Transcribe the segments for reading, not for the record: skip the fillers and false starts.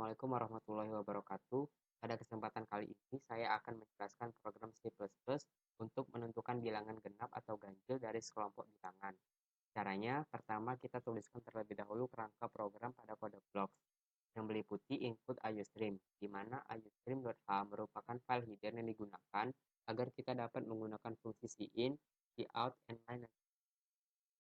Assalamualaikum warahmatullahi wabarakatuh. Pada kesempatan kali ini, saya akan menjelaskan program C++ untuk menentukan bilangan genap atau ganjil dari sekelompok bilangan. Caranya, pertama kita tuliskan terlebih dahulu kerangka program pada kode blocks yang meliputi input IOStream, di mana iostream.h merupakan file hidden yang digunakan agar kita dapat menggunakan fungsi cin, cout, and line.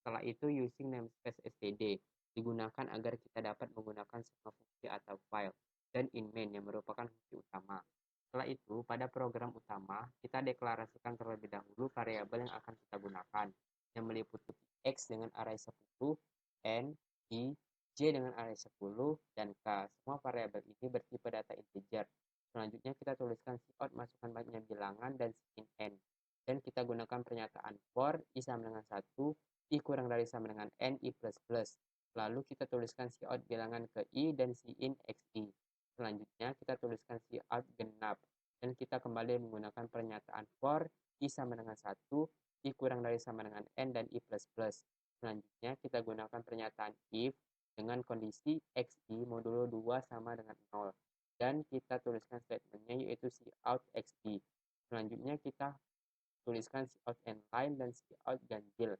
Setelah itu, using namespace std digunakan agar kita dapat menggunakan semua fungsi atau file, dan in main yang merupakan fungsi utama. Setelah itu, pada program utama, kita deklarasikan terlebih dahulu variabel yang akan kita gunakan, yang meliputi x dengan array 10, n, i, j dengan array 10, dan k. Semua variabel ini bertipe data integer. Selanjutnya, kita tuliskan cout masukkan banyak bilangan dan sin n. Dan kita gunakan pernyataan for i sama dengan 1, i kurang dari sama dengan n, i plus plus. Lalu kita tuliskan cout bilangan ke i dan in xi. Selanjutnya kita tuliskan cout genap. Dan kita kembali menggunakan pernyataan for i sama dengan 1, i kurang dari sama dengan n, dan i plus plus. Selanjutnya kita gunakan pernyataan if dengan kondisi xi modulo 2 sama dengan 0. Dan kita tuliskan statementnya yaitu cout xi. Selanjutnya kita tuliskan cout line dan cout ganjil.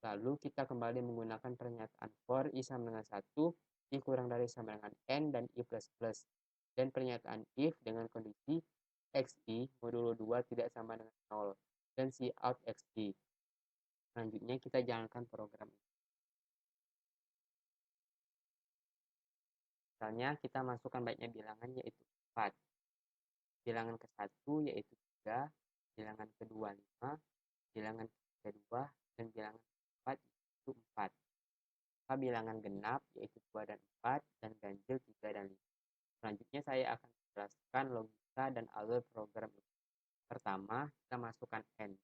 Lalu kita kembali menggunakan pernyataan for i sama dengan 1, i kurang dari sama dengan n, dan i plus plus. Dan pernyataan if dengan kondisi xi modulo 2 tidak sama dengan 0 dan cout xi. Selanjutnya kita jalankan program ini. Misalnya kita masukkan banyak bilangan yaitu 4. Bilangan ke-1 yaitu 3, bilangan kedua 5, bilangan ketiga 2, dan bilangan keempat yaitu 4. Bilangan genap yaitu 2 dan 4, dan ganjil 3 dan 5. Selanjutnya saya akan menjelaskan logika dan alur program ini. Pertama, kita masukkan n.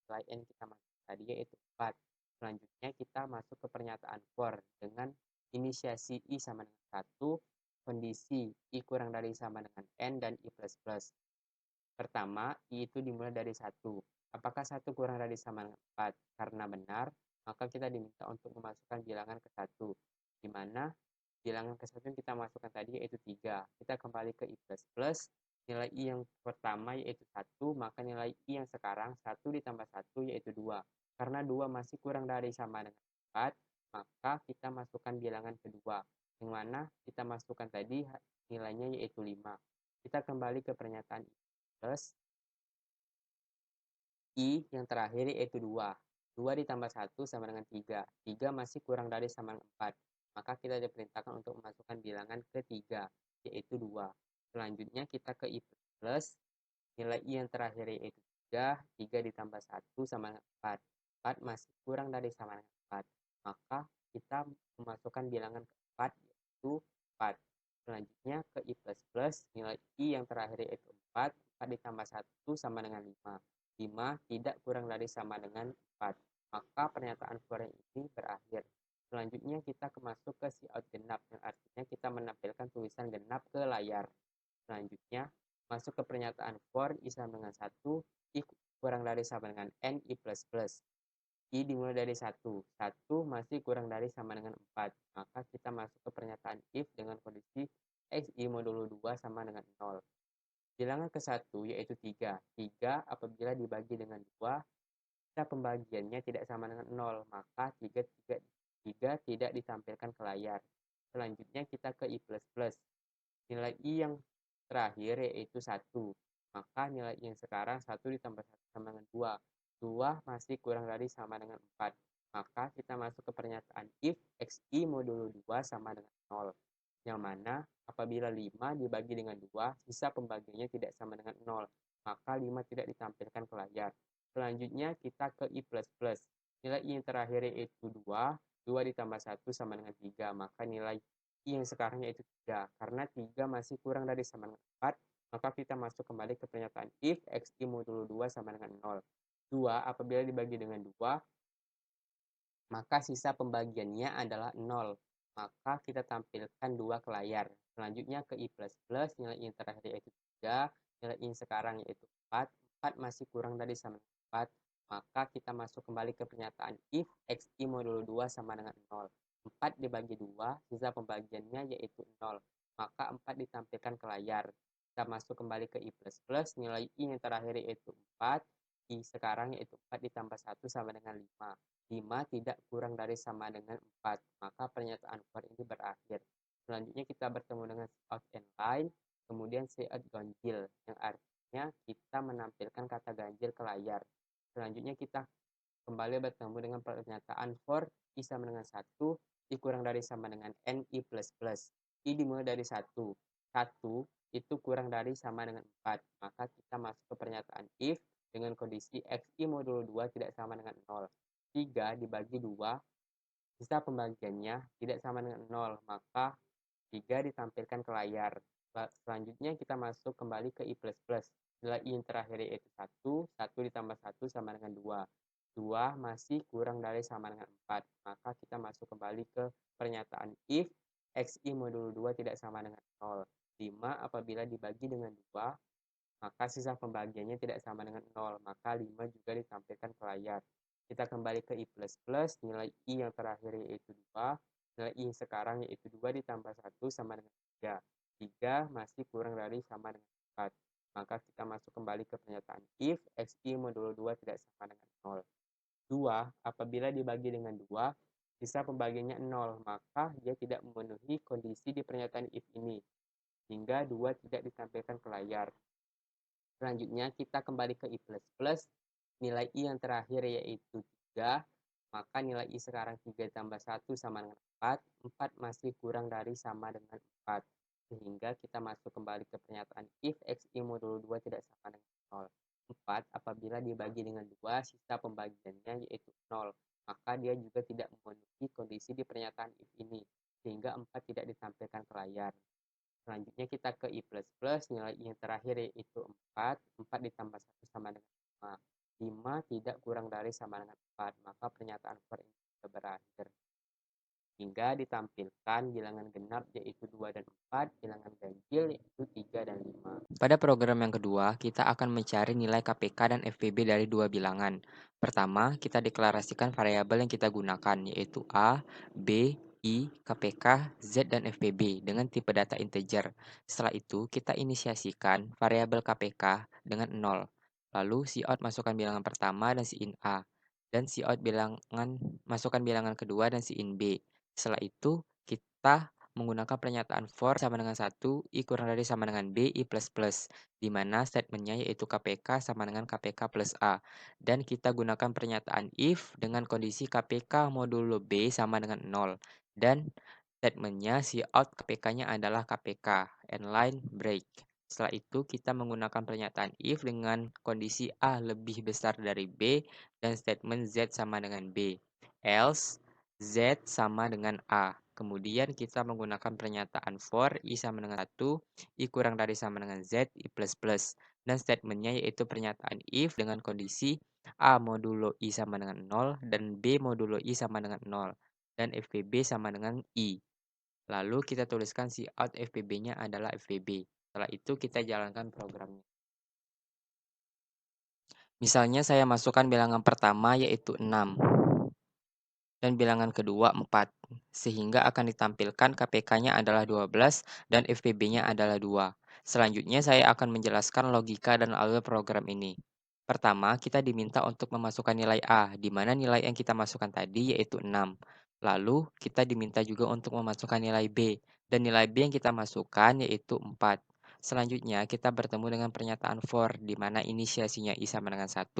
Setelah n kita masukkan tadi yaitu 4. Selanjutnya kita masuk ke pernyataan for dengan inisiasi i sama dengan 1, kondisi i kurang dari sama dengan n, dan i plus plus. Pertama, i itu dimulai dari 1. Apakah 1 kurang dari sama dengan 4? Karena benar, maka kita diminta untuk memasukkan bilangan ke 1, di mana bilangan ke 1 yang kita masukkan tadi yaitu 3. Kita kembali ke i plus plus, nilai i yang pertama yaitu 1, maka nilai i yang sekarang 1 ditambah 1 yaitu 2. Karena 2 masih kurang dari sama dengan 4, maka kita masukkan bilangan kedua, yang mana kita masukkan tadi nilainya yaitu 5. Kita kembali ke pernyataan i plus i yang terakhir yaitu 2. 2 ditambah 1 sama dengan 3. 3 masih kurang dari sama dengan 4. Maka kita diperintahkan untuk memasukkan bilangan ketiga, yaitu 2. Selanjutnya kita ke i plus, nilai i yang terakhir yaitu 3. 3 ditambah 1 sama dengan 4. 4 masih kurang dari sama dengan 4. Maka kita memasukkan bilangan keempat, yaitu 4. Selanjutnya ke i plus, nilai i yang terakhir yaitu 4. 4 ditambah 1 sama dengan 5. 5 tidak kurang dari sama dengan 4. Maka pernyataan for ini berakhir. Selanjutnya kita masuk ke cout genap, yang artinya kita menampilkan tulisan genap ke layar. Selanjutnya masuk ke pernyataan for i sama dengan 1, i kurang dari sama dengan n, i plus plus. I dimulai dari 1. 1 masih kurang dari sama dengan 4. Maka kita masuk ke pernyataan if dengan kondisi xi modulo 2 sama dengan 0. Bilangan ke-1 yaitu 3. 3 apabila dibagi dengan 2, kita pembagiannya tidak sama dengan 0, maka 3 tidak ditampilkan ke layar. Selanjutnya kita ke i plus plus. Nilai i yang terakhir yaitu 1. Maka nilai i yang sekarang 1 ditambah 1 sama dengan 2. 2 masih kurang dari sama dengan 4. Maka kita masuk ke pernyataan if xi modulo 2 sama dengan 0. Yang mana apabila 5 dibagi dengan 2, sisa pembagiannya tidak sama dengan 0. Maka 5 tidak ditampilkan ke layar. Selanjutnya kita ke i plus plus. Nilai i yang terakhir yaitu 2. 2 ditambah 1 sama dengan 3. Maka nilai i yang sekarang yaitu 3. Karena 3 masih kurang dari sama dengan 4, maka kita masuk kembali ke pernyataan if xi modulo 2 sama dengan 0. 2 apabila dibagi dengan 2, maka sisa pembagiannya adalah 0. Maka kita tampilkan 2 ke layar. Selanjutnya ke i plus plus, nilai i yang terakhir yaitu 3, nilai i yang sekarang yaitu 4. 4 masih kurang dari sama dengan 4, maka kita masuk kembali ke pernyataan if xi modulo 2 sama dengan 0. 4 dibagi 2, sisa pembagiannya yaitu 0. maka 4 ditampilkan ke layar. Kita masuk kembali ke I++, nilai I yang terakhir yaitu 4, I sekarang yaitu 4 ditambah 1 sama dengan 5. 5 tidak kurang dari sama dengan 4, maka pernyataan for ini berakhir. Selanjutnya kita bertemu dengan out and line, kemudian out ganjil, yang artinya kita menampilkan kata ganjil ke layar. Selanjutnya kita kembali bertemu dengan pernyataan for I sama dengan 1, I kurang dari sama dengan N, I plus plus. I dimulai dari 1. 1 itu kurang dari sama dengan 4. Maka kita masuk ke pernyataan if dengan kondisi XI modulo 2 tidak sama dengan 0. 3 dibagi 2, sisa pembagiannya tidak sama dengan 0. Maka 3 ditampilkan ke layar. Selanjutnya kita masuk kembali ke I++. Nilai I yang terakhir yaitu 1, 1 ditambah 1 sama dengan 2. 2 masih kurang dari sama dengan 4. Maka kita masuk kembali ke pernyataan if XI modulo 2 tidak sama dengan 0. 5 apabila dibagi dengan 2, maka sisa pembagiannya tidak sama dengan 0. Maka 5 juga ditampilkan ke layar. Kita kembali ke I++, nilai I yang terakhir yaitu 2. Nilai I sekarang yaitu 2 ditambah 1 sama dengan 3. 3 masih kurang dari sama dengan 4. Maka kita masuk kembali ke pernyataan if XI modulo 2 tidak sama dengan 0. 2 apabila dibagi dengan 2, sisa pembagiannya 0, maka dia tidak memenuhi kondisi di pernyataan if ini, hingga 2 tidak ditampilkan ke layar. Selanjutnya kita kembali ke I++, nilai I yang terakhir yaitu 3, maka nilai I sekarang 3 tambah 1 sama dengan 4, 4 masih kurang dari sama dengan 4. Sehingga kita masuk kembali ke pernyataan if XI modulo 2 tidak sama dengan 0. 4 apabila dibagi dengan 2, sisa pembagiannya yaitu 0. Maka dia juga tidak memenuhi kondisi di pernyataan if ini, sehingga 4 tidak ditampilkan ke layar. Selanjutnya kita ke I++, nilai I yang terakhir yaitu 4. 4 ditambah 1 sama dengan 5. 5 tidak kurang dari sama dengan 4, maka pernyataan for ini sudah berakhir. Hingga ditampilkan bilangan genap yaitu 2 dan 4, bilangan ganjil yaitu 3 dan 5. Pada program yang kedua, kita akan mencari nilai KPK dan FPB dari dua bilangan. Pertama, kita deklarasikan variabel yang kita gunakan, yaitu A, B, I, KPK, Z, dan FPB dengan tipe data integer. Setelah itu, kita inisiasikan variabel KPK dengan 0. Lalu, cout masukkan bilangan pertama dan in A. Dan cout masukkan bilangan kedua dan in B. Setelah itu, kita menggunakan pernyataan for sama dengan 1, I kurang dari sama dengan B, I plus plus, di mana statementnya yaitu KPK sama dengan KPK plus A. Dan kita gunakan pernyataan if dengan kondisi KPK modulo B sama dengan 0. Dan statementnya cout KPK-nya adalah KPK, and line break. Setelah itu, kita menggunakan pernyataan if dengan kondisi A lebih besar dari B, dan statement Z sama dengan B. Else, Z sama dengan A. Kemudian kita menggunakan pernyataan for I sama dengan 1, I kurang dari sama dengan Z, I plus plus. Dan statementnya yaitu pernyataan if dengan kondisi A modulo I sama dengan 0 dan B modulo I sama dengan 0. Dan FPB sama dengan I. Lalu kita tuliskan cout FPB-nya adalah FPB. Setelah itu kita jalankan programnya. Misalnya saya masukkan bilangan pertama yaitu 6. Dan bilangan kedua 4, sehingga akan ditampilkan KPK-nya adalah 12 dan FPB-nya adalah 2. Selanjutnya saya akan menjelaskan logika dan alur program ini. Pertama, kita diminta untuk memasukkan nilai A, di mana nilai yang kita masukkan tadi yaitu 6. Lalu, kita diminta juga untuk memasukkan nilai B, dan nilai B yang kita masukkan yaitu 4. Selanjutnya, kita bertemu dengan pernyataan for, di mana inisiasinya I sama dengan 1,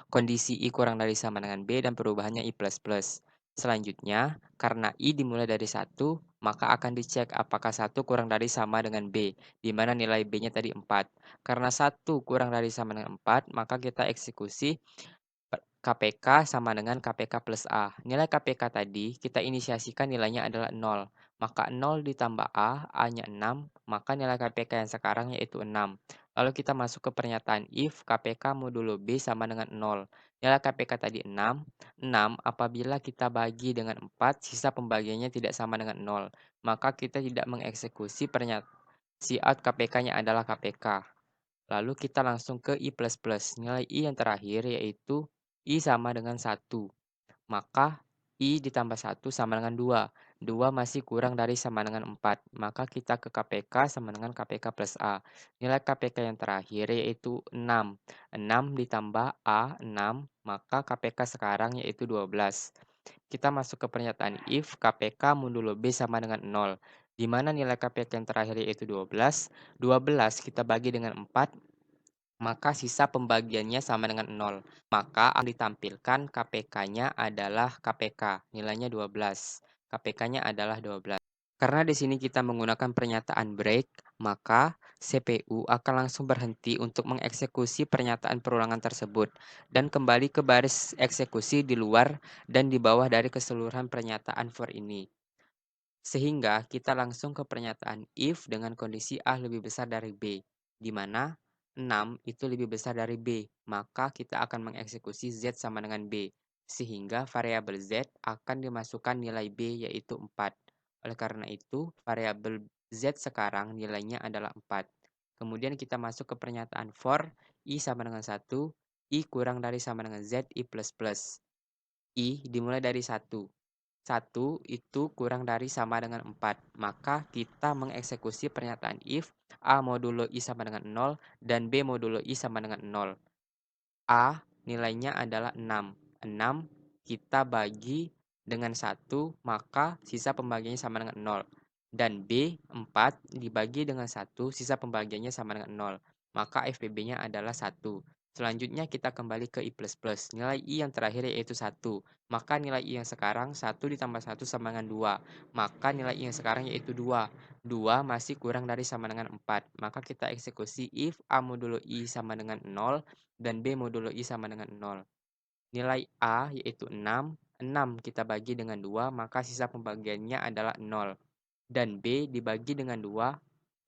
kondisi I kurang dari sama dengan B, dan perubahannya I plus plus. Selanjutnya, karena I dimulai dari 1, maka akan dicek apakah 1 kurang dari sama dengan B, di mana nilai B-nya tadi 4. Karena 1 kurang dari sama dengan 4, maka kita eksekusi KPK sama dengan KPK plus A. Nilai KPK tadi kita inisiasikan nilainya adalah 0. Maka 0 ditambah A, A-nya 6, maka nilai KPK yang sekarang yaitu 6. Lalu kita masuk ke pernyataan if KPK modulo B sama dengan 0. Nilai KPK tadi 6. 6 apabila kita bagi dengan 4, sisa pembagiannya tidak sama dengan 0. Maka kita tidak mengeksekusi cout KPK-nya adalah KPK. Lalu kita langsung ke I++. Nilai I yang terakhir yaitu I sama dengan 1. Maka I ditambah 1 sama dengan 2. 2 masih kurang dari sama dengan 4. Maka kita ke KPK sama dengan KPK plus A. Nilai KPK yang terakhir yaitu 6. 6 ditambah A, 6. Maka KPK sekarang yaitu 12. Kita masuk ke pernyataan if KPK modulo B sama dengan 0. Di mana nilai KPK yang terakhir yaitu 12. 12 kita bagi dengan 4. Maka sisa pembagiannya sama dengan 0. Maka yang ditampilkan KPK-nya adalah KPK, nilainya 12. KPK-nya adalah 12. Karena di sini kita menggunakan pernyataan break, maka CPU akan langsung berhenti untuk mengeksekusi pernyataan perulangan tersebut dan kembali ke baris eksekusi di luar dan di bawah dari keseluruhan pernyataan for ini. Sehingga kita langsung ke pernyataan if dengan kondisi A lebih besar dari B, di mana 6 itu lebih besar dari B, maka kita akan mengeksekusi Z sama dengan B, sehingga variabel Z akan dimasukkan nilai B yaitu 4. Oleh karena itu, variabel Z sekarang nilainya adalah 4. Kemudian kita masuk ke pernyataan for, I sama dengan 1, I kurang dari sama dengan Z, I plus plus. I dimulai dari 1. 1 itu kurang dari sama dengan 4. Maka kita mengeksekusi pernyataan if A modulo I sama dengan 0 dan B modulo I sama dengan 0. A nilainya adalah 6. 6 kita bagi dengan 1, maka sisa pembagiannya sama dengan 0. Dan B 4 dibagi dengan 1, sisa pembagiannya sama dengan 0. Maka FPB-nya adalah 1. Selanjutnya kita kembali ke I++. Nilai I yang terakhir yaitu 1. Maka nilai I yang sekarang 1 ditambah 1 sama dengan 2. Maka nilai I yang sekarang yaitu 2. 2 masih kurang dari sama dengan 4. Maka kita eksekusi if A modulo I sama dengan 0 dan B modulo I sama dengan 0. Nilai A yaitu 6. 6 kita bagi dengan 2, maka sisa pembagiannya adalah 0. Dan B dibagi dengan 2,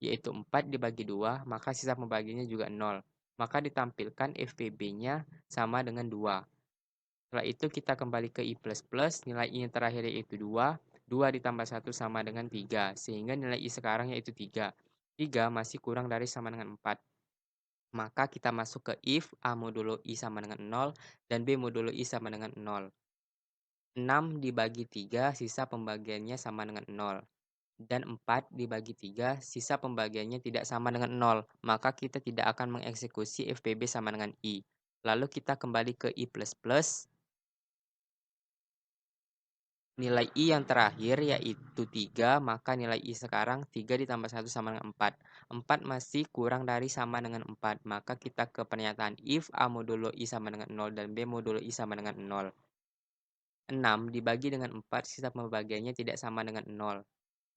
yaitu 4 dibagi 2, maka sisa pembagiannya juga 0. Maka ditampilkan FPB-nya sama dengan 2. Setelah itu kita kembali ke I++, nilai I yang terakhir yaitu 2. 2 ditambah 1 sama dengan 3, sehingga nilai I sekarang yaitu 3. 3 masih kurang dari sama dengan 4. Maka kita masuk ke if A modulo I sama dengan 0 dan B modulo I sama dengan 0. 6 dibagi 3, sisa pembagiannya sama dengan 0. Dan 4 dibagi 3, sisa pembagiannya tidak sama dengan 0. Maka kita tidak akan mengeksekusi FPB sama dengan I. Lalu kita kembali ke I++. Nilai I yang terakhir yaitu 3, maka nilai I sekarang 3 ditambah 1 sama dengan 4. 4 masih kurang dari sama dengan 4, maka kita ke pernyataan if A modulo I sama dengan 0 dan B modulo I sama dengan 0. 6 dibagi dengan 4, sisa pembagiannya tidak sama dengan 0.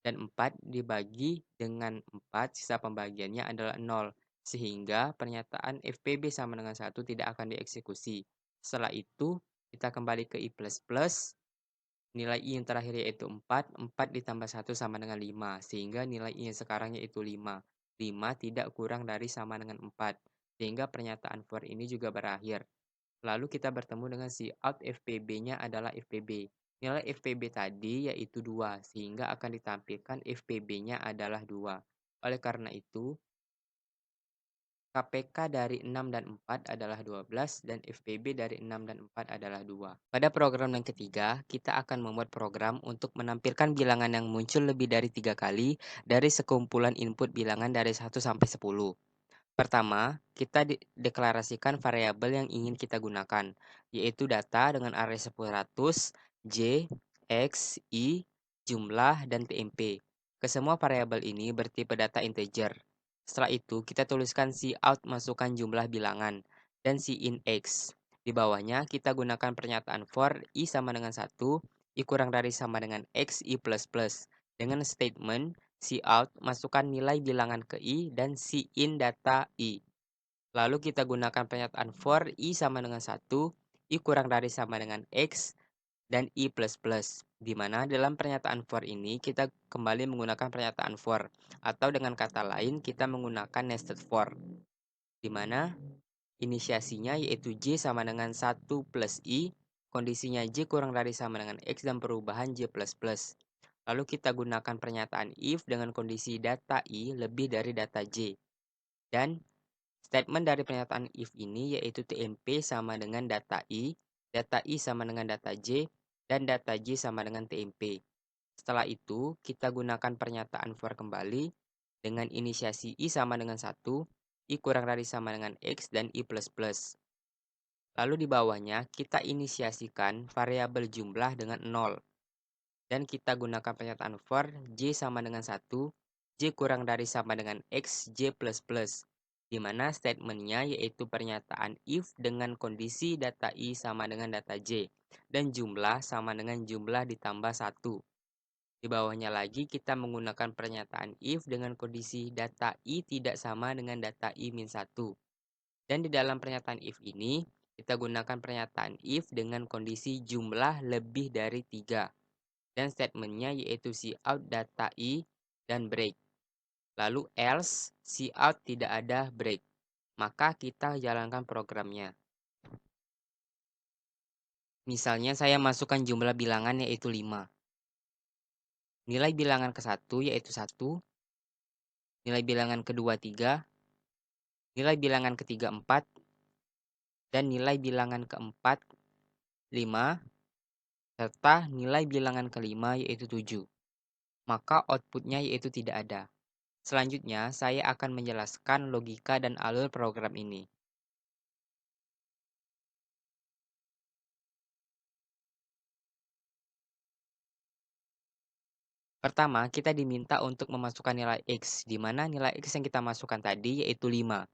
Dan 4 dibagi dengan 4, sisa pembagiannya adalah 0. Sehingga pernyataan FPB sama dengan 1 tidak akan dieksekusi. Setelah itu, kita kembali ke I++. Nilai I yang terakhir yaitu 4. 4 ditambah 1 sama dengan 5. Sehingga nilai I yang sekarang yaitu 5. 5 tidak kurang dari sama dengan 4. Sehingga pernyataan for ini juga berakhir. Lalu kita bertemu dengan si out FPB-nya adalah FPB. Nilai FPB tadi yaitu 2. Sehingga akan ditampilkan FPB-nya adalah 2. Oleh karena itu, KPK dari 6 dan 4 adalah 12 dan FPB dari 6 dan 4 adalah 2. Pada program yang ketiga, kita akan membuat program untuk menampilkan bilangan yang muncul lebih dari 3 kali dari sekumpulan input bilangan dari 1 sampai 10. Pertama, kita deklarasikan variabel yang ingin kita gunakan, yaitu data dengan array 100, J, X, Y, jumlah, dan TMP. Kesemua variabel ini bertipe data integer. Setelah itu, kita tuliskan cout masukkan jumlah bilangan, dan in X. Di bawahnya, kita gunakan pernyataan for I sama dengan 1, I kurang dari sama dengan X, I plus plus. Dengan statement, cout masukkan nilai bilangan ke I dan in data I. Lalu kita gunakan pernyataan for I sama dengan 1, I kurang dari sama dengan X, dan I plus plus. Di mana dalam pernyataan for ini kita kembali menggunakan pernyataan for. Atau dengan kata lain kita menggunakan nested for. Di mana inisiasinya yaitu J sama dengan 1 plus I, kondisinya J kurang dari sama dengan X dan perubahan J plus plus. Lalu kita gunakan pernyataan if dengan kondisi data I lebih dari data J. Dan statement dari pernyataan if ini yaitu TMP sama dengan data I sama dengan data J, dan data J sama dengan TMP. Setelah itu, kita gunakan pernyataan for kembali dengan inisiasi I sama dengan 1, I kurang dari sama dengan X, dan I plus plus. Lalu di bawahnya, kita inisiasikan variabel jumlah dengan 0. Dan kita gunakan pernyataan for J sama dengan 1, J kurang dari sama dengan X, J plus plus. Di mana statementnya yaitu pernyataan if dengan kondisi data I sama dengan data J. Dan jumlah sama dengan jumlah ditambah 1. Di bawahnya lagi kita menggunakan pernyataan if dengan kondisi data I tidak sama dengan data I min 1. Dan di dalam pernyataan if ini, kita gunakan pernyataan if dengan kondisi jumlah lebih dari 3. Dan statementnya yaitu cout data I dan break. Lalu else cout tidak ada break. Maka kita jalankan programnya. Misalnya saya masukkan jumlah bilangan yaitu 5. Nilai bilangan ke-1 yaitu 1. Nilai bilangan kedua 3. Nilai bilangan ketiga 4. Dan nilai bilangan keempat 5. Serta nilai bilangan kelima yaitu 7. Maka outputnya yaitu tidak ada. Selanjutnya, saya akan menjelaskan logika dan alur program ini. Pertama, kita diminta untuk memasukkan nilai X, di mana nilai X yang kita masukkan tadi yaitu 5.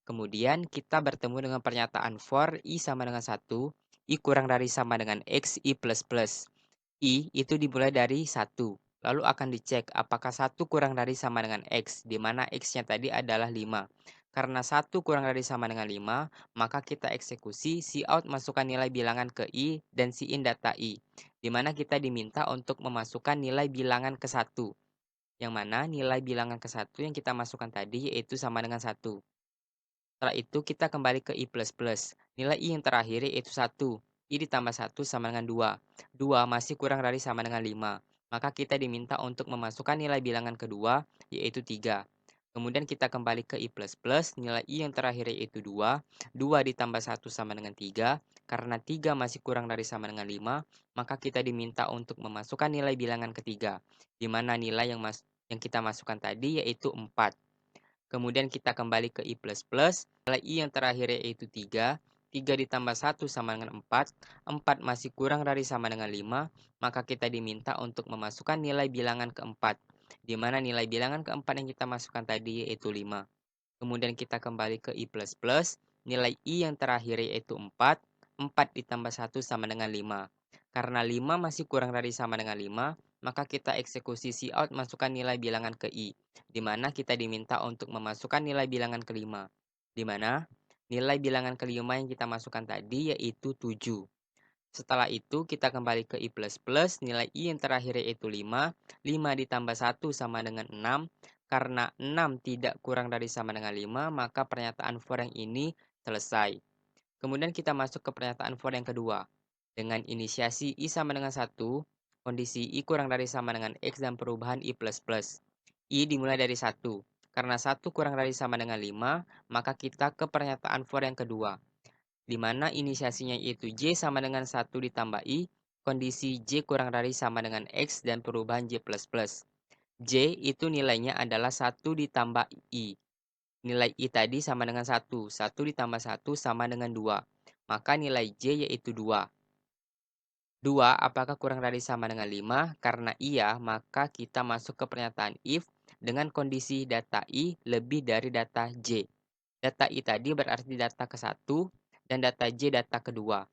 Kemudian, kita bertemu dengan pernyataan for I sama dengan 1, I kurang dari sama dengan X, I plus plus. I itu dimulai dari 1. Lalu akan dicek apakah 1 kurang dari sama dengan X, di mana X-nya tadi adalah 5. Karena 1 kurang dari sama dengan 5, maka kita eksekusi cout masukkan nilai bilangan ke I dan in data I, di mana kita diminta untuk memasukkan nilai bilangan ke 1, yang mana nilai bilangan ke 1 yang kita masukkan tadi yaitu sama dengan 1. Setelah itu kita kembali ke I plus plus. Nilai I yang terakhir yaitu 1. I ditambah 1 sama dengan 2. 2 masih kurang dari sama dengan 5. Maka kita diminta untuk memasukkan nilai bilangan kedua yaitu 3. Kemudian kita kembali ke I plus plus. Nilai I yang terakhir yaitu 2. 2 ditambah 1 sama dengan 3. Karena 3 masih kurang dari sama dengan 5, maka kita diminta untuk memasukkan nilai bilangan ketiga, di mana nilai yang kita masukkan tadi yaitu 4. Kemudian kita kembali ke I plus plus. Nilai I yang terakhir yaitu 3. 3 ditambah 1 sama dengan 4. 4 masih kurang dari sama dengan 5. Maka kita diminta untuk memasukkan nilai bilangan keempat, di mana nilai bilangan keempat yang kita masukkan tadi yaitu 5. Kemudian kita kembali ke I plus plus. Nilai I yang terakhir yaitu 4. 4 ditambah 1 sama dengan 5. Karena 5 masih kurang dari sama dengan 5, maka kita eksekusi cout masukkan nilai bilangan ke I, di mana kita diminta untuk memasukkan nilai bilangan kelima, di mana nilai bilangan kelima yang kita masukkan tadi yaitu 7. Setelah itu kita kembali ke I plus plus, nilai I yang terakhir yaitu 5. 5 ditambah 1 sama dengan 6. Karena 6 tidak kurang dari sama dengan 5, maka pernyataan for yang ini selesai. Kemudian kita masuk ke pernyataan for yang kedua. Dengan inisiasi I sama dengan 1, kondisi I kurang dari sama dengan X dan perubahan I plus plus. I dimulai dari 1. Karena 1 kurang dari sama dengan 5, maka kita ke pernyataan for yang kedua, di mana inisiasinya yaitu J sama dengan 1 ditambah I, kondisi J kurang dari sama dengan X dan perubahan J plus plus. J itu nilainya adalah 1 ditambah I. Nilai I tadi sama dengan 1. 1 ditambah 1 sama dengan 2. Maka nilai J yaitu 2. 2 apakah kurang dari sama dengan 5? Karena iya, maka kita masuk ke pernyataan if dengan kondisi data I lebih dari data J. Data I tadi berarti data ke-1 dan data J data kedua.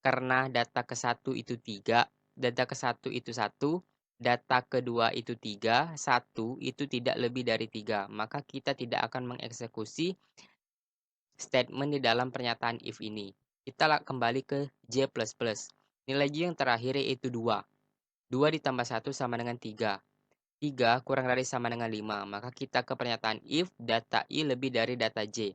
Karena data ke-1 itu 3, data ke-1 itu 1, data kedua itu 3, 1 itu tidak lebih dari 3. Maka kita tidak akan mengeksekusi statement di dalam pernyataan if ini. Kita kembali ke J++. Nilai J yang terakhir yaitu 2. 2 ditambah 1 sama dengan 3. 3 kurang dari sama dengan 5. Maka kita ke pernyataan if data I lebih dari data J.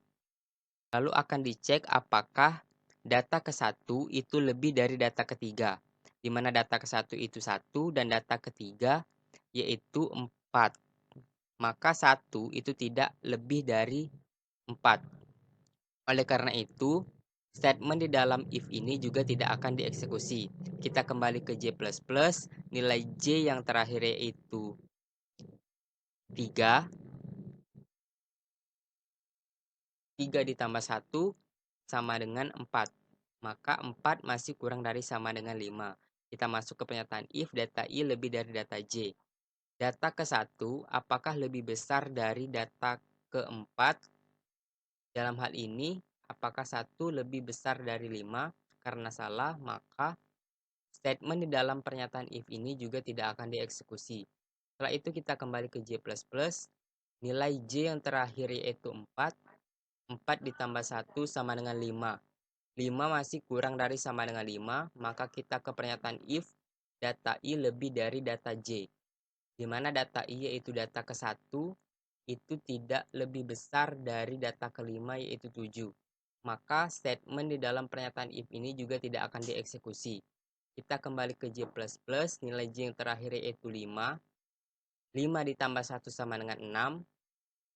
Lalu akan dicek apakah data ke-1 itu lebih dari data ketiga. Di mana data ke-1 itu 1 dan data ketiga yaitu 4. Maka 1 itu tidak lebih dari 4. Oleh karena itu, Statement di dalam if ini juga tidak akan dieksekusi. Kita kembali ke J++, nilai J yang terakhir yaitu 3. 3 ditambah 1 sama dengan 4. Maka 4 masih kurang dari sama dengan 5. Kita masuk ke pernyataan if data I lebih dari data J. Data ke-1 apakah lebih besar dari data ke-4? Dalam hal ini, apakah 1 lebih besar dari 5? Karena salah, maka statement di dalam pernyataan if ini juga tidak akan dieksekusi. Setelah itu kita kembali ke J++, nilai J yang terakhir yaitu 4. 4 ditambah 1 sama dengan 5. 5 masih kurang dari sama dengan 5, maka kita ke pernyataan if data I lebih dari data J. Di mana data I yaitu data ke-1 itu tidak lebih besar dari data kelima yaitu 7. Maka statement di dalam pernyataan if ini juga tidak akan dieksekusi. Kita kembali ke J++, nilai J yang terakhir yaitu 5. 5 ditambah 1 sama dengan 6.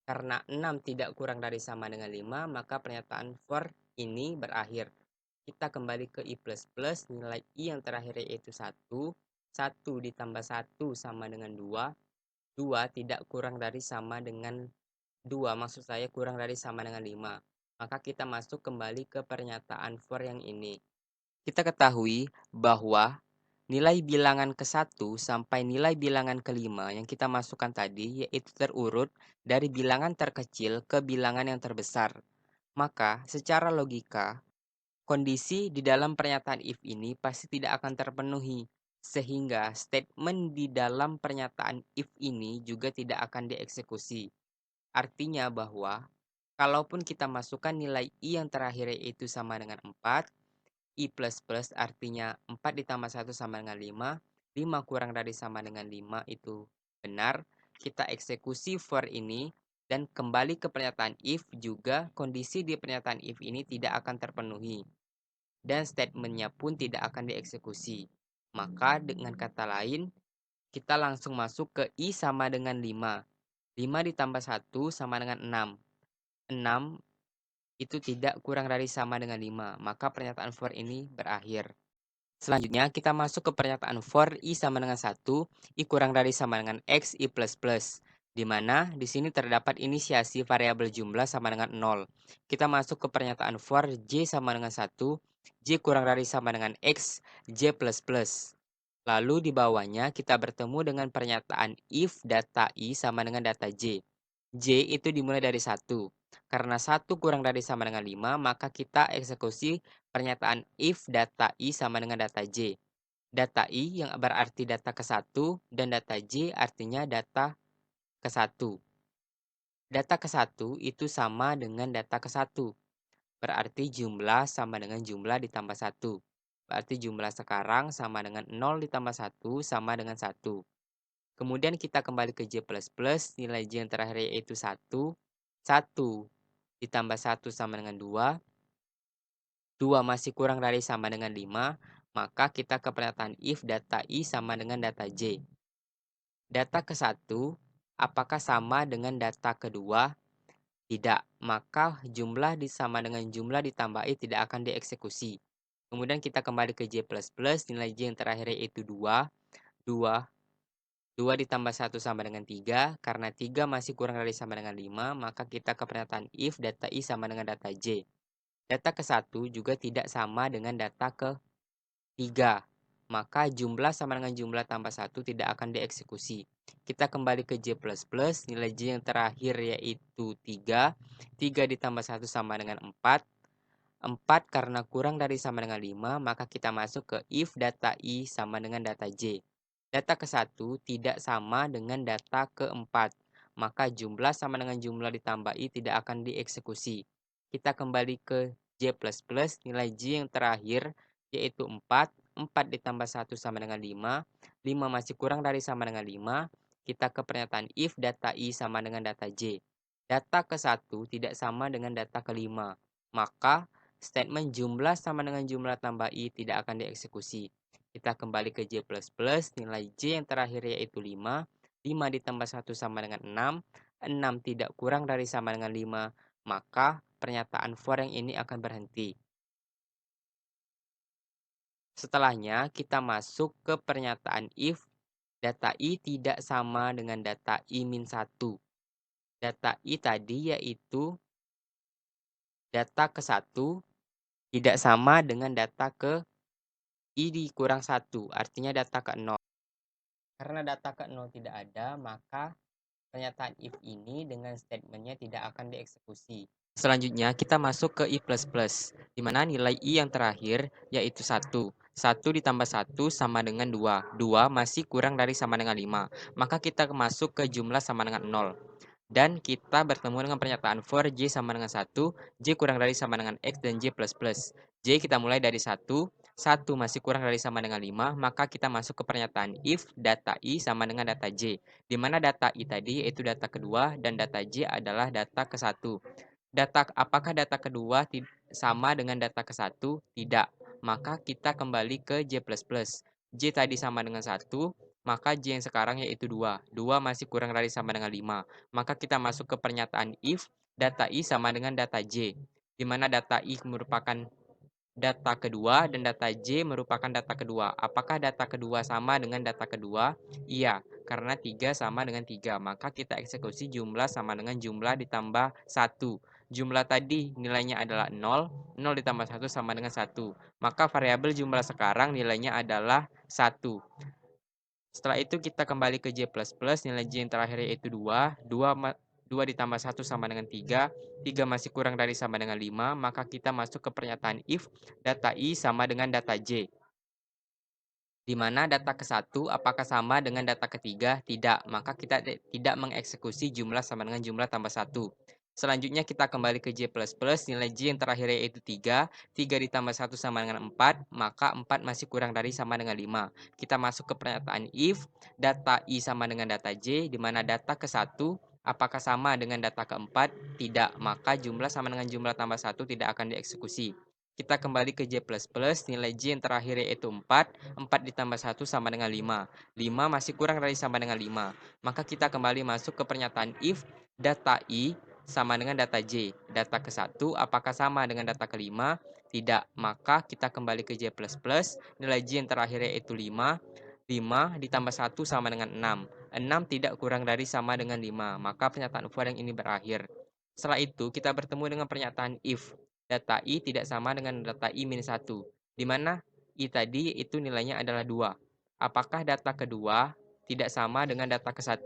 Karena 6 tidak kurang dari sama dengan 5, maka pernyataan for ini berakhir. Kita kembali ke I++, nilai I yang terakhir yaitu 1. 1 ditambah 1 sama dengan 2. 2 tidak kurang dari sama dengan 2, maksud saya kurang dari sama dengan 5. Maka kita masuk kembali ke pernyataan for yang ini. Kita ketahui bahwa nilai bilangan ke-1 sampai nilai bilangan ke-5 yang kita masukkan tadi yaitu terurut dari bilangan terkecil ke bilangan yang terbesar. Maka secara logika, kondisi di dalam pernyataan if ini pasti tidak akan terpenuhi. Sehingga statement di dalam pernyataan if ini juga tidak akan dieksekusi. Artinya bahwa kalaupun kita masukkan nilai I yang terakhir yaitu sama dengan 4, I++ artinya 4 ditambah 1 sama dengan 5. 5 kurang dari sama dengan 5 itu benar. Kita eksekusi for ini dan kembali ke pernyataan if juga kondisi di pernyataan if ini tidak akan terpenuhi. Dan statementnya pun tidak akan dieksekusi. Maka dengan kata lain, kita langsung masuk ke I sama dengan 5. 5 ditambah 1 sama dengan 6. 6 itu tidak kurang dari sama dengan 5, maka pernyataan for ini berakhir. Selanjutnya, kita masuk ke pernyataan for I sama dengan 1, I kurang dari sama dengan X, I++, di mana di sini terdapat inisiasi variabel jumlah sama dengan 0. Kita masuk ke pernyataan for J sama dengan 1, J kurang dari sama dengan X, J++. Lalu di bawahnya kita bertemu dengan pernyataan if data I sama dengan data J. J itu dimulai dari 1. Karena 1 kurang dari sama dengan 5, maka kita eksekusi pernyataan if data I sama dengan data J. Data I yang berarti data ke-1 dan data J artinya data ke-1. Data ke-1 itu sama dengan data ke-1. Berarti jumlah sama dengan jumlah ditambah 1. Berarti jumlah sekarang sama dengan 0 ditambah 1 sama dengan 1. Kemudian kita kembali ke J++, nilai J yang terakhir yaitu 1. 1 ditambah 1 sama dengan 2. 2 masih kurang dari sama dengan 5, maka kita ke pernyataan if data I sama dengan data J. Data ke-1 apakah sama dengan data kedua? Tidak, maka jumlah sama dengan jumlah ditambah I tidak akan dieksekusi. Kemudian kita kembali ke J++, nilai J yang terakhir yaitu 2. 2 2 ditambah 1 sama dengan 3, karena 3 masih kurang dari sama dengan 5, maka kita ke pernyataan if data I sama dengan data J. Data ke-1 juga tidak sama dengan data ke-3, maka jumlah sama dengan jumlah tambah 1 tidak akan dieksekusi. Kita kembali ke J++, nilai J yang terakhir yaitu 3. 3 ditambah 1 sama dengan 4. 4 karena kurang dari sama dengan 5, maka kita masuk ke if data I sama dengan data J. Data ke-1 tidak sama dengan data ke-4, maka jumlah sama dengan jumlah ditambah I tidak akan dieksekusi. Kita kembali ke J++, nilai J yang terakhir yaitu 4. 4 ditambah 1 sama dengan 5. 5 masih kurang dari sama dengan 5. Kita ke pernyataan if data I sama dengan data J. Data ke-1 tidak sama dengan data ke-5, maka statement jumlah sama dengan jumlah tambah I tidak akan dieksekusi. Kita kembali ke J++, nilai J yang terakhir yaitu 5. 5 ditambah 1 sama dengan 6. 6 tidak kurang dari sama dengan 5, maka pernyataan for yang ini akan berhenti. Setelahnya, kita masuk ke pernyataan if data I tidak sama dengan data I-1. Data I tadi yaitu data ke-1 tidak sama dengan data ke I dikurang 1, artinya data ke-0. Karena data ke-0 tidak ada, maka pernyataan if ini dengan statementnya tidak akan dieksekusi. Selanjutnya kita masuk ke I++, di mana nilai I yang terakhir yaitu 1. 1 ditambah 1 sama dengan 2. 2 masih kurang dari sama dengan 5. Maka kita masuk ke jumlah sama dengan 0. Dan kita bertemu dengan pernyataan for J sama dengan 1, J kurang dari sama dengan X, dan J++. J kita mulai dari 1, 1 masih kurang dari sama dengan 5, maka kita masuk ke pernyataan if data I sama dengan data J, di mana data I tadi yaitu data kedua dan data J adalah data ke-1. Apakah data kedua sama dengan data ke-1? Tidak. Maka kita kembali ke J++. J tadi sama dengan 1, maka J yang sekarang yaitu 2. 2 masih kurang dari sama dengan 5. Maka kita masuk ke pernyataan if data I sama dengan data J, di mana data I merupakan data kedua dan data J merupakan data kedua. Apakah data kedua sama dengan data kedua? Iya, karena 3 sama dengan 3. Maka kita eksekusi jumlah sama dengan jumlah ditambah 1. Jumlah tadi nilainya adalah 0, 0 ditambah 1 sama dengan 1. Maka variabel jumlah sekarang nilainya adalah 1. Setelah itu kita kembali ke J++, nilai J yang terakhir yaitu 2. 2 ditambah 1 sama dengan 3. 3 masih kurang dari sama dengan 5, maka kita masuk ke pernyataan if data I sama dengan data J. Di mana data ke-1 apakah sama dengan data ketiga? Tidak, maka kita tidak mengeksekusi jumlah sama dengan jumlah tambah 1. Selanjutnya kita kembali ke J++, nilai J yang terakhir yaitu 3. 3 ditambah 1 sama dengan 4, maka 4 masih kurang dari sama dengan 5. Kita masuk ke pernyataan if data I sama dengan data J, di mana data ke-1 apakah sama dengan data ke-4? Tidak, maka jumlah sama dengan jumlah tambah 1 tidak akan dieksekusi. Kita kembali ke J++, nilai J yang terakhir yaitu 4. 4 ditambah 1 sama dengan 5. 5 masih kurang dari sama dengan 5. Maka kita kembali masuk ke pernyataan if data I sama dengan data J. Data ke-1 apakah sama dengan data ke-5? Tidak. Maka kita kembali ke J++, nilai J yang terakhir yaitu 5. 5 ditambah 1 sama dengan 6. 6 tidak kurang dari sama dengan 5. Maka pernyataan for yang ini berakhir. Setelah itu, kita bertemu dengan pernyataan if data I tidak sama dengan data I-1, di mana I tadi itu nilainya adalah 2. Apakah data kedua tidak sama dengan data ke-1?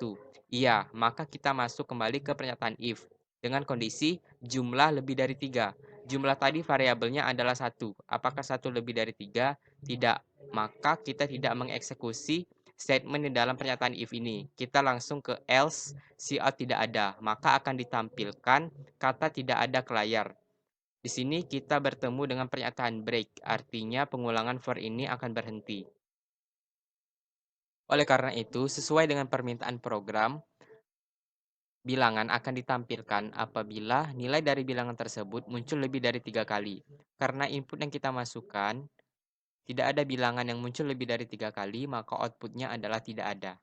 Iya, maka kita masuk kembali ke pernyataan if dengan kondisi jumlah lebih dari 3. Jumlah tadi variabelnya adalah 1. Apakah 1 lebih dari 3? Tidak. Maka kita tidak mengeksekusi statement di dalam pernyataan if ini. Kita langsung ke else, cout tidak ada. Maka akan ditampilkan kata tidak ada ke layar. Di sini kita bertemu dengan pernyataan break, artinya pengulangan for ini akan berhenti. Oleh karena itu, sesuai dengan permintaan program, bilangan akan ditampilkan apabila nilai dari bilangan tersebut muncul lebih dari 3 kali. Karena input yang kita masukkan, tidak ada bilangan yang muncul lebih dari 3 kali, maka outputnya adalah tidak ada.